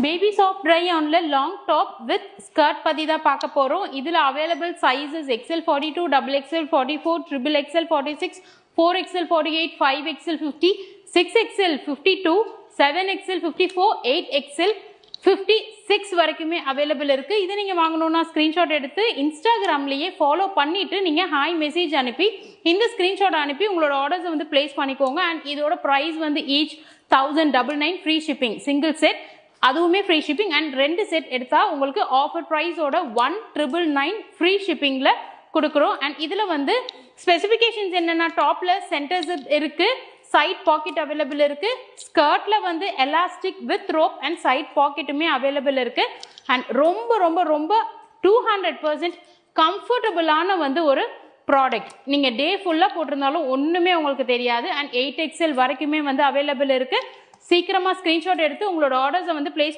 Baby soft dry on long top with skirt பத்தி தான் பார்க்க போறோம். இதுல available sizes XL 42, XXL 44, XXL 46, 4XL 48, 5XL 50, 6XL 52, 7XL 54, 8XL 56 வரைக்குமே available இருக்கு. இது நீங்க வாங்கணும்னா ஸ்கிரீன்ஷாட் எடுத்து இன்ஸ்டாகிராம்லயே ஃபாலோ பண்ணிட்டு நீங்க ஹாய் மெசேஜ் அனுப்பி இந்த ஸ்கிரீன்ஷாட் அனுப்பி உங்களோட ஆர்டர்ஸ் வந்து பிளேஸ் பண்ணிக்கோங்க. அண்ட் இதோட பிரைஸ் வந்து each 1099 free shipping, single set அதுவுமே ஃப்ரீ ஷிப்பிங். அண்ட் ரெண்டு செட் எடுத்தா உங்களுக்கு ஆஃபர் ப்ரைஸோட 1999 ஃப்ரீ ஷிப்பிங்ல கொடுக்குறோம். அண்ட் இதுல வந்து ஸ்பெசிஃபிகேஷன்ஸ் என்னன்னா டாப்ல சென்டர் ஜிப் இருக்கு, சைட் பாக்கெட் அவைலபிள் இருக்கு, ஸ்கர்ட்ல வந்து elastic with rope and side பாக்கெட்டுமே அவைலபிள் இருக்கு. அண்ட் ரொம்ப ரொம்ப ரொம்ப 200% கம்ஃபர்டபுளான வந்து ஒரு ப்ராடக்ட். நீங்க டே ஃபுல்லா போட்டிருந்தாலும் ஒண்ணுமே உங்களுக்கு தெரியாது. அண்ட் 8XL வரைக்குமே வந்து அவைலபிள் இருக்கு. சீக்கிரமா ஸ்கிரீன்ஷாட் எடுத்து உங்களோட ஆர்டர்ஸை வந்து பிளேஸ்